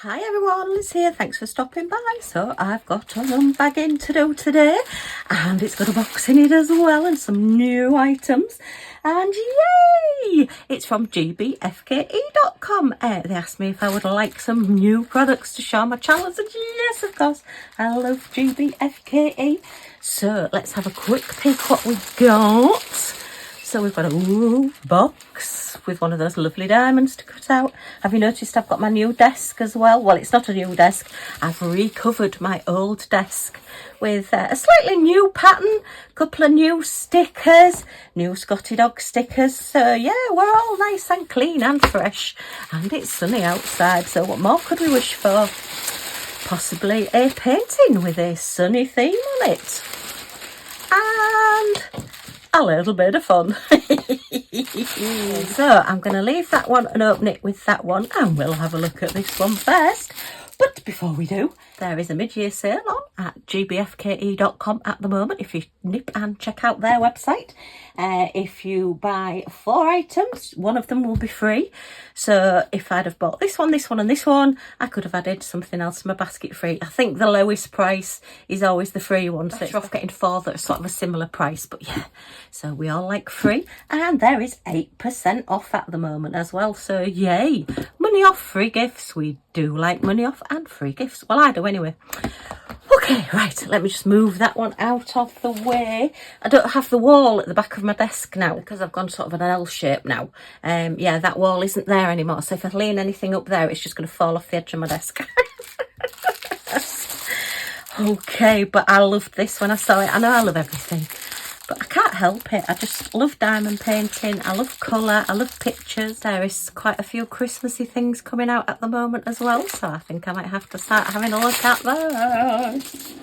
Hi everyone, Liz here, thanks for stopping by. So I've got an unbagging to do today and it's got a box in it as well and some new items, and yay! It's from GBFKE.com. They asked me if I would like some new products to show my channel. I said yes, of course, I love GBFKE. So let's have a quick peek what we've got. So we've got a box with one of those lovely diamonds to cut out. Have you noticed I've got my new desk as well? Well, it's not a new desk. I've recovered my old desk with a slightly new pattern, couple of new stickers, new Scotty dog stickers. So yeah, we're all nice and clean and fresh. And it's sunny outside, so what more could we wish for? Possibly a painting with a sunny theme on it. And a little bit of fun. So I'm going to leave that one and open it with that one, and we'll have a look at this one first. But before we do, there is a mid-year sale on at gbfke.com at the moment. If you nip and check out their website, if you buy 4 items, one of them will be free. So if I'd have bought this one and this one, I could have added something else to my basket free. I think the lowest price is always the free one, so it's off getting 4 that are sort of a similar price. But yeah, so we all like free, and there is 8% off at the moment as well. So yay, money off, free gifts. We do like money off and free gifts. Well, I do anyway. Okay, right, let me just move that one out of the way. I don't have the wall at the back of my desk now because I've gone sort of an L shape now. Yeah, that wall isn't there anymore, so if I lean anything up there, it's just going to fall off the edge of my desk. Okay, but I loved this when I saw it. I know I love everything, but I can't help it. I just love diamond painting. I love colour. I love pictures. There is quite a few Christmassy things coming out at the moment as well, so I think I might have to start having a look at those.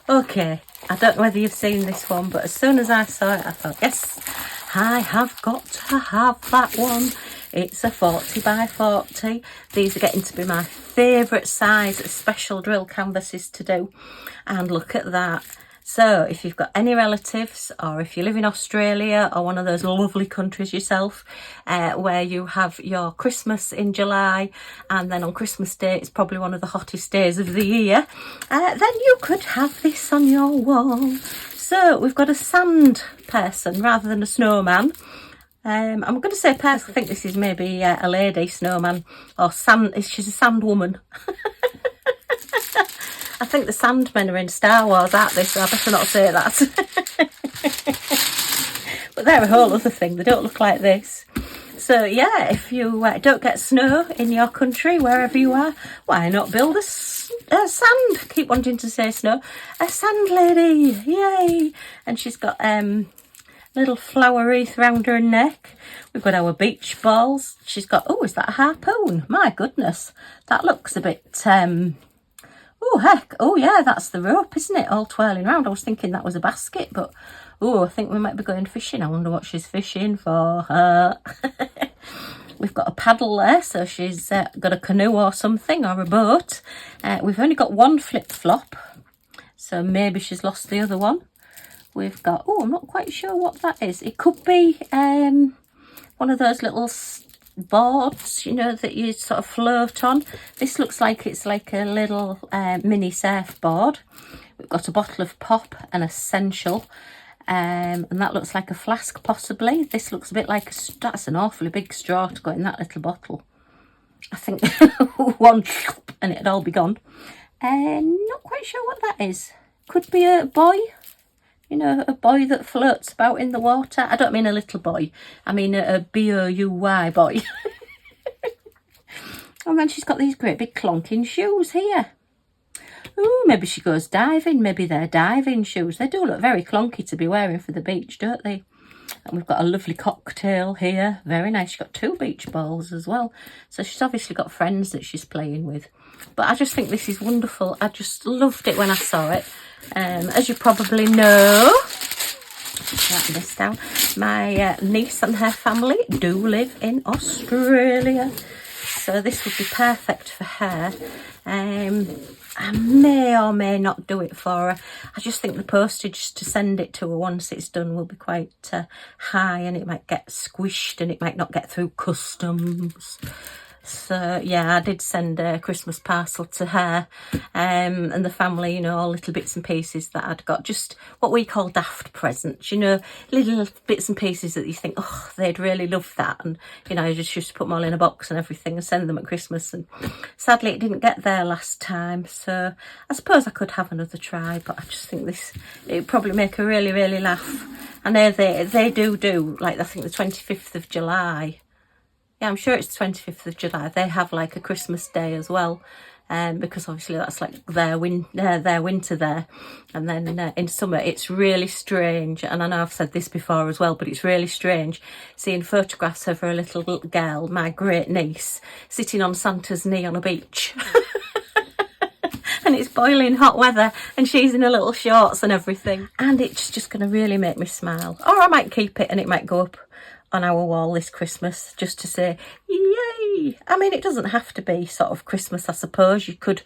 Okay, I don't know whether you've seen this one, but as soon as I saw it, I thought, yes, I have got to have that one. It's a 40 by 40. These are getting to be my favourite size special drill canvases to do. And look at that. So if you've got any relatives, or if you live in Australia or one of those lovely countries yourself, where you have your Christmas in July, and then on Christmas Day it's probably one of the hottest days of the year, then you could have this on your wall. So we've got a sand person rather than a snowman. I'm going to say person. I think this is maybe a lady snowman, or sand. She's a sand woman. I think the Sandmen are in Star Wars, aren't they? So I better not say that. But they're a whole other thing. They don't look like this. So yeah, if you don't get snow in your country, wherever you are, why not build a sand? Keep wanting to say snow. A sand lady, yay! And she's got little flower wreath round her neck. We've got our beach balls. She's got, oh, is that a harpoon? My goodness, that looks a bit oh heck, oh yeah, that's the rope, isn't it, all twirling round. I was thinking that was a basket, but oh, I think we might be going fishing. I wonder what she's fishing for. We've got a paddle there, so she's got a canoe or something, or a boat. We've only got one flip-flop, so maybe she's lost the other one. We've got, oh, I'm not quite sure what that is. It could be one of those little boards, you know, that you sort of float on. This looks like it's like a little mini surfboard. We've got a bottle of pop, an essential, and that looks like a flask possibly. This looks a bit like that's an awfully big straw to go in that little bottle. I think one and it'd all be gone. Not quite sure what that is. Could be a boy. You know, a boy that floats about in the water. I don't mean a little boy. I mean a B-O-U-Y boy. And then she's got these great big clonking shoes here. Oh, maybe she goes diving. Maybe they're diving shoes. They do look very clonky to be wearing for the beach, don't they? And we've got a lovely cocktail here. Very nice. She's got 2 beach balls as well. So she's obviously got friends that she's playing with. But I just think this is wonderful. I just loved it when I saw it. As you probably know, write this down, my niece and her family do live in Australia. So this would be perfect for her. I may or may not do it for her. I just think the postage to send it to her once it's done will be quite high, and it might get squished and it might not get through customs. So yeah, I did send a Christmas parcel to her and the family, you know, all little bits and pieces that I'd got, just what we call daft presents, you know, little bits and pieces that you think, oh, they'd really love that, and you know, I just used to put them all in a box and everything and send them at Christmas, and sadly it didn't get there last time, so I suppose I could have another try, but I just think this, it'd probably make her really, really laugh. I know they do, like I think the 25th of July. Yeah, I'm sure it's the 25th of July. They have like a Christmas day as well, because obviously that's like their winter there. And then in summer, it's really strange. And I know I've said this before as well, but it's really strange seeing photographs of her little girl, my great niece, sitting on Santa's knee on a beach. And it's boiling hot weather and she's in her little shorts and everything. And it's just going to really make me smile. Or I might keep it and it might go up on our wall this Christmas just to say yay. I mean, it doesn't have to be sort of Christmas, I suppose. You could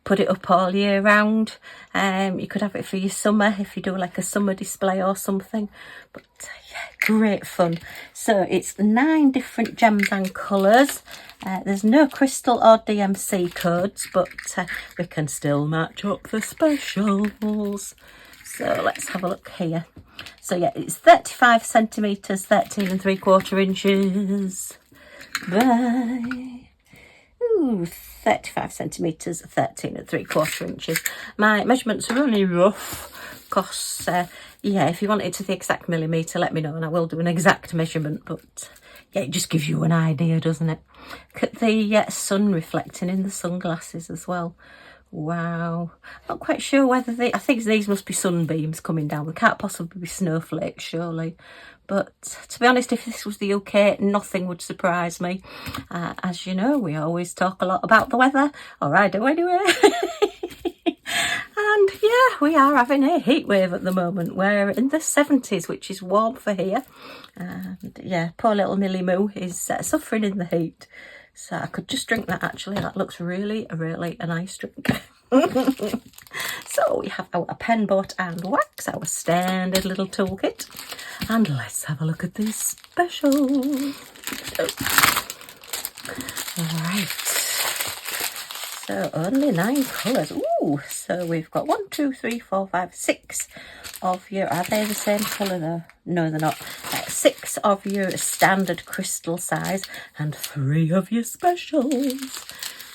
put it up all year round. You could have it for your summer if you do like a summer display or something. But yeah, great fun. So it's 9 different gems and colours. There's no crystal or DMC codes, but we can still match up the specials. So let's have a look here. So yeah, it's 35 centimetres, 13 3/4 inches by 35 centimetres, 13 3/4 inches. My measurements are only rough because, yeah, if you want it to the exact millimetre, let me know and I will do an exact measurement. But yeah, it just gives you an idea, doesn't it? Look at the sun reflecting in the sunglasses as well. Wow, not quite sure whether I think these must be sunbeams coming down. They can't possibly be snowflakes, surely. But to be honest, if this was the UK, nothing would surprise me. As you know, we always talk a lot about the weather, or I do anyway. And yeah, we are having a heat wave at the moment. We're in the 70s, which is warm for here. And yeah, poor little Millie Moo is suffering in the heat. So I could just drink that actually. That looks really, really a nice drink. So we have our pen, boat and wax, our standard little toolkit. And let's have a look at these specials. Alright. So only 9 colours. Ooh, so we've got 1, 2, 3, 4, 5, 6 of your, are they the same colour though? No, they're not. 6 of your standard crystal size and 3 of your specials.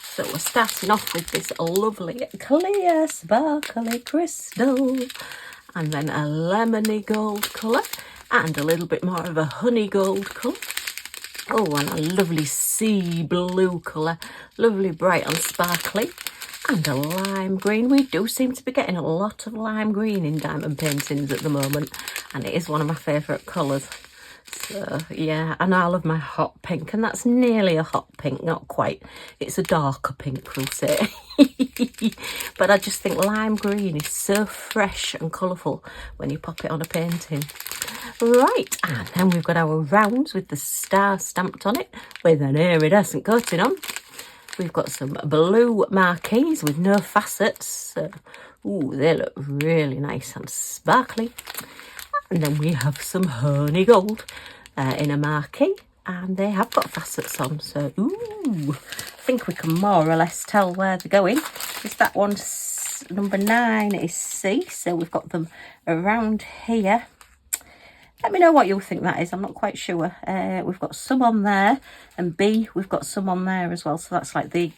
So we're starting off with this lovely clear sparkly crystal, and then a lemony gold colour and a little bit more of a honey gold colour. Oh, and a lovely sea blue colour, lovely bright and sparkly, and a lime green. We do seem to be getting a lot of lime green in diamond paintings at the moment, and it is one of my favourite colours. So yeah, and I love my hot pink, and that's nearly a hot pink, not quite. It's a darker pink, we'll say. But I just think lime green is so fresh and colourful when you pop it on a painting. Right, and then we've got our rounds with the star stamped on it with an iridescent coating on. We've got some blue marquees with no facets. So, ooh, they look really nice and sparkly. And then we have some honey gold in a marquee, and they have got facets on. So, ooh, I think we can more or less tell where they're going. Is that one's number 9 is C, so we've got them around here. Let me know what you think that is. I'm not quite sure. We've got some on there, and B, we've got some on there as well. So that's like the,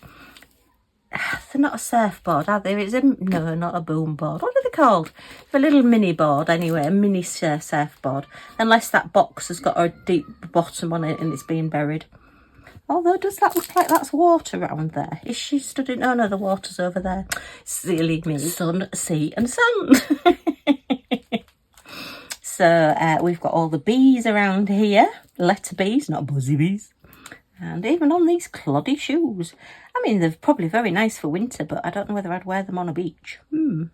they're not a surfboard, are they? No, not a boom board. What are they called? A little mini board anyway, a mini surfboard. Unless that box has got a deep bottom on it and it's been buried. Although, does that look like that's water around there? Is she stood in? Oh no, the water's over there. Silly me. Sun, sea and sand. So we've got all the bees around here. Letter bees, not buzzy bees. And even on these cloddy shoes. I mean, they're probably very nice for winter, but I don't know whether I'd wear them on a beach. Do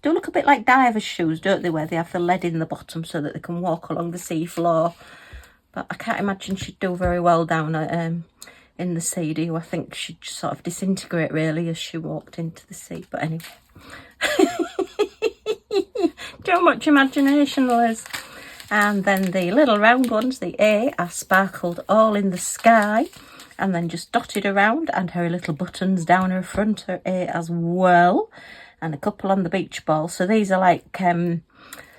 look a bit like divers' shoes, don't they, where they have the lead in the bottom so that they can walk along the sea floor. But I can't imagine she'd do very well down in the sea, do you? I think she'd sort of disintegrate, really, as she walked into the sea. But anyway. Too much imagination, Liz. And then the little round ones, the A, are sparkled all in the sky. and then just dotted around, and her little buttons down her front are as well, and a couple on the beach ball. So these are like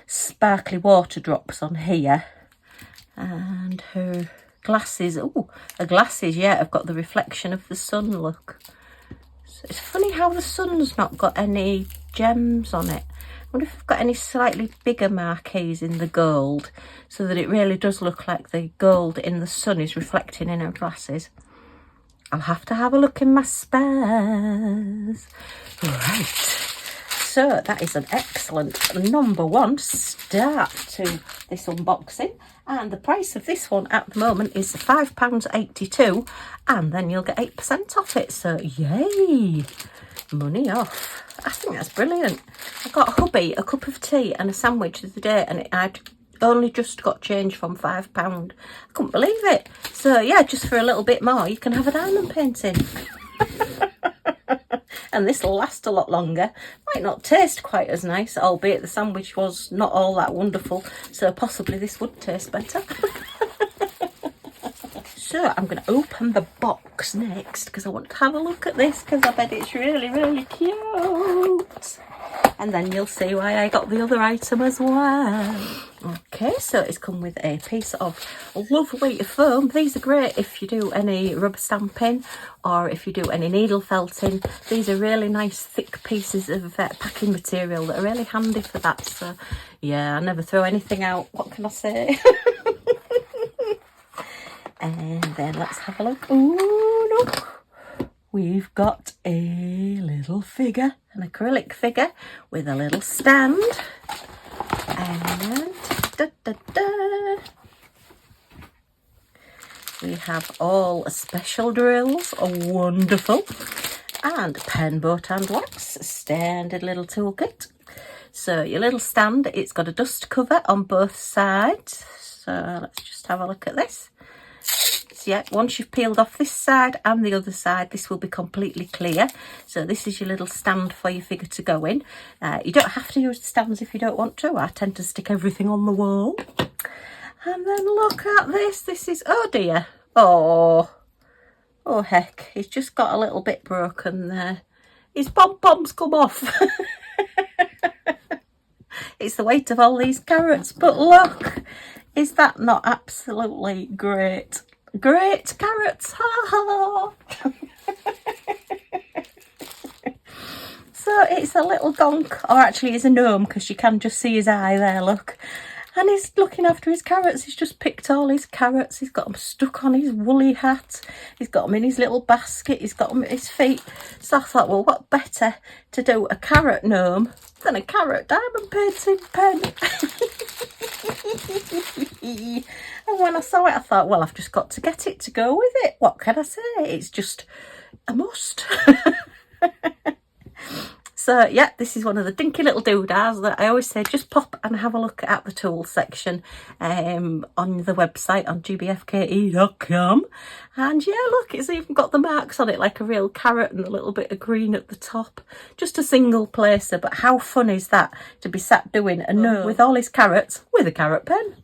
sparkly water drops on here, and her glasses. Oh, her glasses, yeah, have got the reflection of the sun, look. So it's funny how the sun's not got any gems on it. I wonder if I've got any slightly bigger marquees in the gold, so that it really does look like the gold in the sun is reflecting in her glasses. I'll have to have a look in my spares. Right, so that is an excellent #1 start to this unboxing, and the price of this one at the moment is £5.82, and then you'll get 8% off it, so yay, money off. I think that's brilliant. I got hubby a cup of tea and a sandwich the other day, and I'd only just got change from £5. I couldn't believe it. So yeah, just for a little bit more you can have a diamond painting. And this will last a lot longer. Might not taste quite as nice, albeit the sandwich was not all that wonderful, so possibly this would taste better. So I'm going to open the box next, because I want to have a look at this, because I bet it's really, really cute. And then you'll see why I got the other item as well. Okay, so it's come with a piece of lovely foam. These are great if you do any rubber stamping or if you do any needle felting. These are really nice thick pieces of packing material that are really handy for that. So yeah, I never throw anything out. What can I say? And then let's have a look. Ooh, look. We've got a little figure, an acrylic figure with a little stand. And we have all special drills, wonderful, and pen, boat and wax, standard little toolkit. So your little stand, it's got a dust cover on both sides. So let's just have a look at this. So yeah, once you've peeled off this side and the other side, this will be completely clear. So this is your little stand for your figure to go in. You don't have to use the stands if you don't want to. I tend to stick everything on the wall. And then look at this. This is, oh dear. Oh heck. He's just got a little bit broken there. His pom-poms come off. It's the weight of all these carrots. But look, is that not absolutely great? Great carrots, ha ha! So it's a little gonk, or actually he's a gnome, because you can just see his eye there, look. And he's looking after his carrots. He's just picked all his carrots. He's got them stuck on his woolly hat. He's got them in his little basket. He's got them at his feet. So I thought, well, what better to do a carrot gnome than a carrot diamond painting pen? And when I saw it, I thought, well, I've just got to get it to go with it. What can I say? It's just a must. So yeah, this is one of the dinky little doodads that I always say, just pop and have a look at the tools section on the website on GBFKE.com. And yeah, look, it's even got the marks on it like a real carrot and a little bit of green at the top. Just a single placer, but how fun is that to be sat doing a gnome with all his carrots with a carrot pen?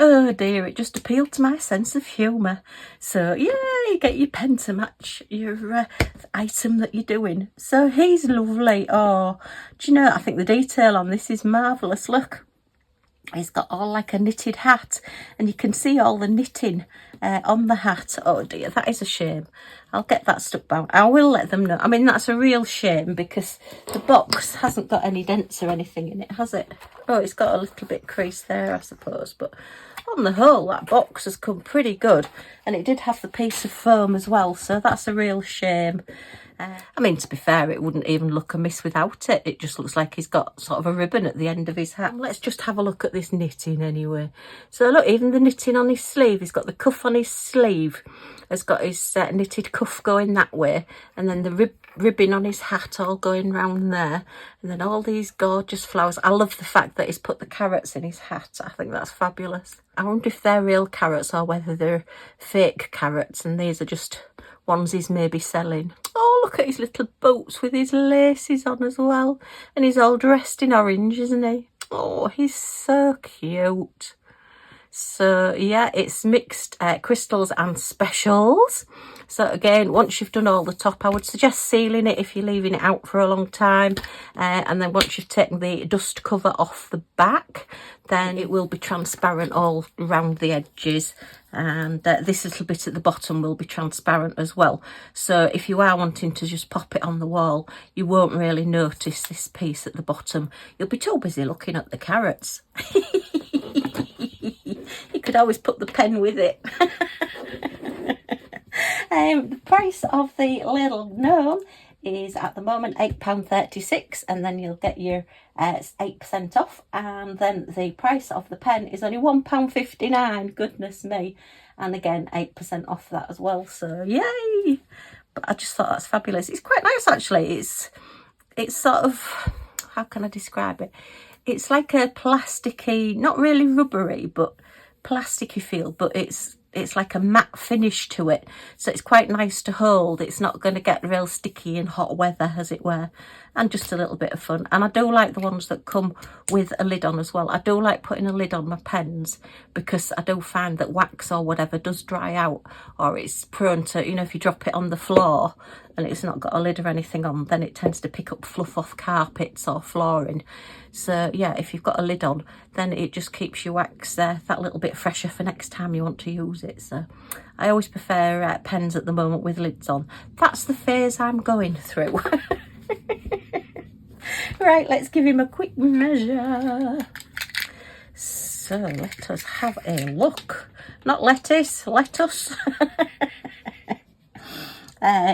Oh dear, it just appealed to my sense of humour. So yeah, you get your pen to match your item that you're doing. So he's lovely. Oh, do you know, I think the detail on this is marvellous. Look, he's got all like a knitted hat, and you can see all the knitting on the hat. Oh dear, that is a shame. I'll get that stuck down. I will let them know. I mean, that's a real shame because the box hasn't got any dents or anything in it, has it? Oh, it's got a little bit crease there, I suppose, but on the whole, that box has come pretty good, and it did have the piece of foam as well, so that's a real shame. I mean, to be fair, it wouldn't even look amiss without it. It just looks like he's got sort of a ribbon at the end of his hat. Let's just have a look at this knitting anyway. So look, even the knitting on his sleeve, he's got the cuff on his sleeve, has got his knitted cuff going that way, and then the ribbon on his hat all going round there, and then all these gorgeous flowers. I love the fact that he's put the carrots in his hat. I think that's fabulous. I wonder if they're real carrots or whether they're fake carrots and these are just ones he's maybe selling. Oh, look at his little boots with his laces on as well, and he's all dressed in orange, isn't he? Oh, he's so cute. So yeah, it's mixed crystals and specials. So again, once you've done all the top, I would suggest sealing it if you're leaving it out for a long time. And then once you've taken the dust cover off the back, then it will be transparent all around the edges. And this little bit at the bottom will be transparent as well. So if you are wanting to just pop it on the wall, you won't really notice this piece at the bottom. You'll be too busy looking at the carrots. You could always put the pen with it. The price of the little gnome is at the moment £8.36, and then you'll get your 8% off, and then the price of the pen is only £1.59. Goodness me. And again, 8% off that as well, so yay. But I just thought that's fabulous. It's quite nice actually. It's sort of, how can I describe it? It's like a plasticky, not really rubbery, but plasticky feel, but it's like a matte finish to it, so it's quite nice to hold. It's not going to get real sticky in hot weather, as it were, and just a little bit of fun. And I do like the ones that come with a lid on as well. I do like putting a lid on my pens, because I do find that wax or whatever does dry out, or it's prone to, you know, if you drop it on the floor and it's not got a lid or anything on, then it tends to pick up fluff off carpets or flooring. So yeah, if you've got a lid on, then it just keeps your wax that little bit fresher for next time you want to use it. So I always prefer pens at the moment with lids on. That's the phase I'm going through. Right, let's give him a quick measure. So let us have a look. Not lettuce, lettuce.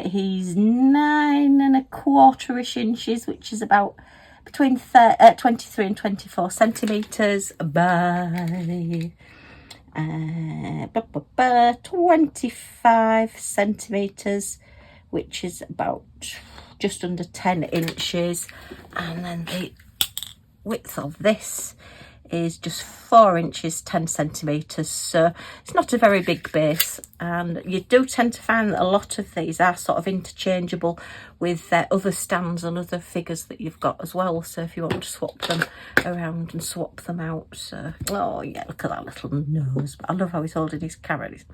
He's 9 1/4-ish inches, which is about between 23 and 24 centimetres by 25 centimetres, which is about just under 10 inches. And then the width of this is just 4 inches 10 centimetres, so it's not a very big base. And you do tend to find that a lot of these are sort of interchangeable with other stands and other figures that you've got as well, so if you want to swap them around and swap them out. So oh yeah, look at that little nose. I love how he's holding his carrot.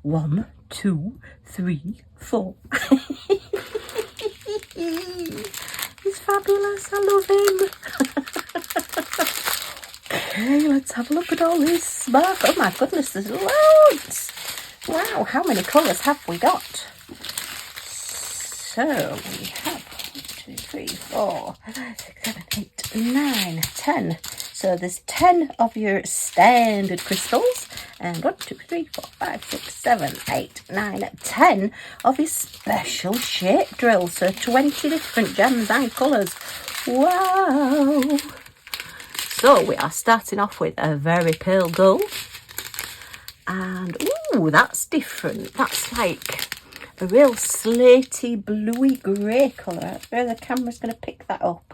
1 2 3 4. He's fabulous. I love him. Okay, let's have a look at all this spark. Oh my goodness, there's loads. Wow, how many colours have we got? So we have 1 2 3 4 5 6 7 8 9 10. So there's 10 of your standard crystals, and 1 2 3 4 5 6 7 8 9 10 of your special shape drills. So 20 different gems and colours. Wow. So we are starting off with a very pale gold, and ooh, that's different. That's like a real slaty, bluey grey colour. I don't know if the camera's going to pick that up.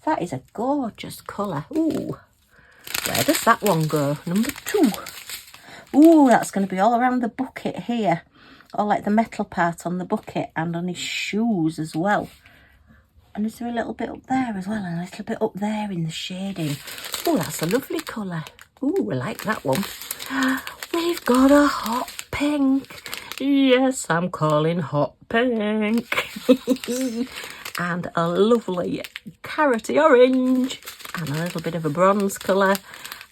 That is a gorgeous colour. Ooh, where does that one go? Number 2. Ooh, that's going to be all around the bucket here, or like the metal part on the bucket and on his shoes as well. And is there a little bit up there as well, and a little bit up there in the shading. Oh, that's a lovely colour. Oh, I like that one. We've got a hot pink. Yes, I'm calling hot pink. And a lovely carroty orange, and a little bit of a bronze colour.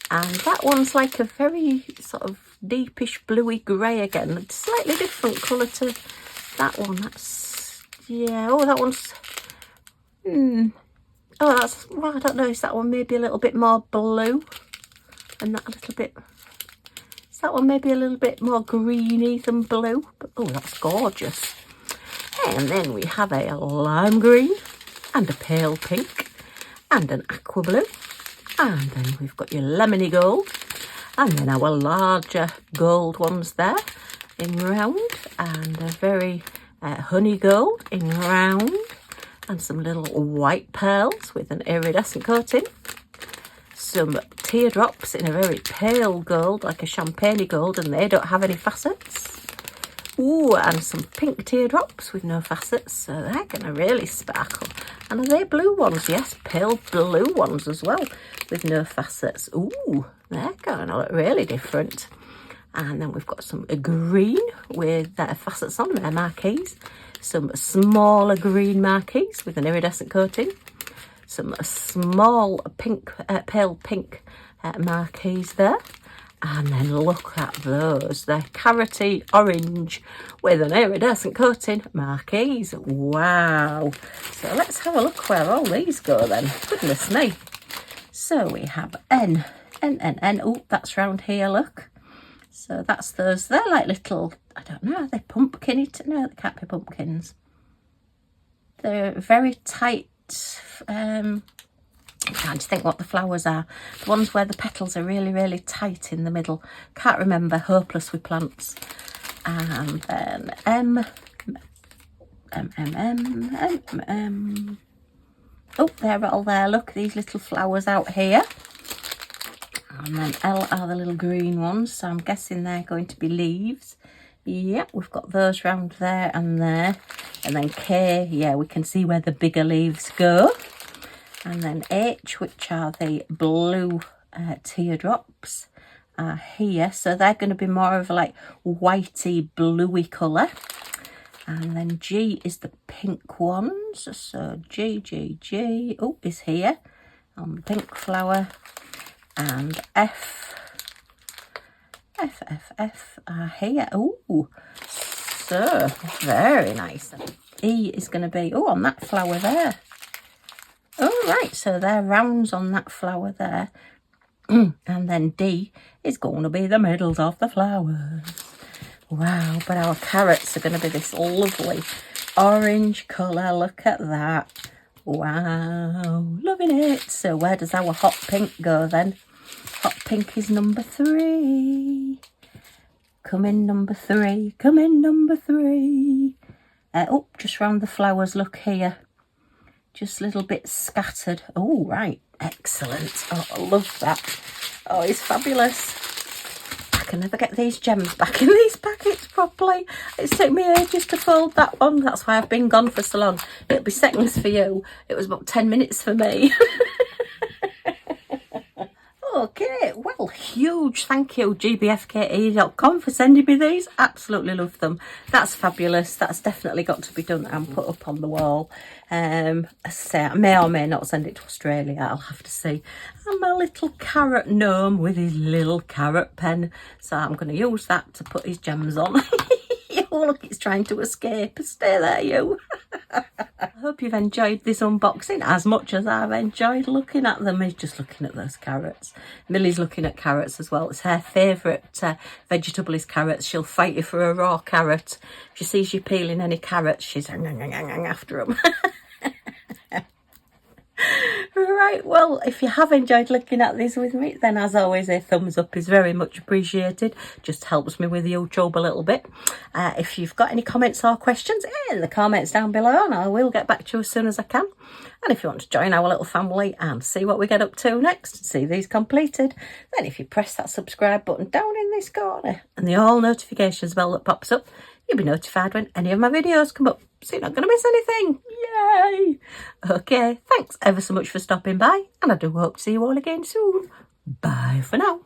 And that one's like a very sort of deepish bluey grey again. A slightly different colour to that one. That's, yeah, oh, that one's... oh, that's, well, I don't know, is that one maybe a little bit more blue, and that a little bit, is that one maybe a little bit more greeny than blue? But oh, that's gorgeous. And then we have a lime green and a pale pink and an aqua blue, and then we've got your lemony gold, and then our larger gold ones there in round, and a very honey gold in round, and some little white pearls with an iridescent coating, some teardrops in a very pale gold, like a champagne gold, and they don't have any facets. Ooh, and some pink teardrops with no facets, so they're going to really sparkle. And are they blue ones? Yes, pale blue ones as well with no facets. Ooh, they're going to look really different. And then we've got some green with facets on their marquees. Some smaller green marquees with an iridescent coating. Some small pink, pale pink marquees there. And then look at those. They're carroty orange with an iridescent coating marquees. Wow. So let's have a look where all these go then. Goodness me. So we have N. Oh, that's round here, look. So that's those. They're like little, I don't know, are they pumpkin? No, they can't be pumpkins. They're very tight. I'm trying to think what the flowers are. The ones where the petals are really, really tight in the middle. Can't remember. Hopeless with plants. And then M. Oh, they're all there. Look, these little flowers out here. And then L are the little green ones, so I'm guessing they're going to be leaves. Yeah, we've got those round there and there. And then K, yeah, we can see where the bigger leaves go. And then H, which are the blue teardrops, are here. So they're going to be more of a like whitey, bluey colour. And then G is the pink ones. So G, oh, is here on the pink flower. And F are here. Oh, so very nice. E is going to be, oh, on that flower there. Oh, right, so they're rounds on that flower there. And then D is going to be the middles of the flowers. Wow, but our carrots are going to be this lovely orange colour. Look at that. Wow, loving it. So where does our hot pink go then? Hot pink is number 3. Come in number 3. Come in number 3. Oh, just round the flowers, look here. Just a little bit scattered. Oh, right. Excellent. Oh, I love that. Oh, it's fabulous. I can never get these gems back in these packets properly. It's taken me ages to fold that one. That's why I've been gone for so long. It'll be seconds for you. It was about 10 minutes for me. Okay, well, huge thank you, GBFKE.com, for sending me these. Absolutely love them. That's fabulous. That's definitely got to be done and put up on the wall. As I say, I may or may not send it to Australia. I'll have to see. And my little carrot gnome with his little carrot pen. So I'm going to use that to put his gems on. Oh, look, it's trying to escape. Stay there, you. I hope you've enjoyed this unboxing as much as I've enjoyed looking at them. He's just looking at those carrots. Millie's looking at carrots as well. It's her favourite vegetable is carrots. She'll fight you for a raw carrot. If she sees you peeling any carrots, she's after them. Right, well, if you have enjoyed looking at these with me, then as always, a thumbs up is very much appreciated. Just helps me with YouTube a little bit. If you've got any comments or questions, in the comments down below, and I will get back to you as soon as I can. And if you want to join our little family and see what we get up to next, see these completed, then if you press that subscribe button down in this corner and the all notifications bell that pops up, you'll be notified when any of my videos come up, so you're not going to miss anything. Yay! Okay, thanks ever so much for stopping by, and I do hope to see you all again soon. Bye for now.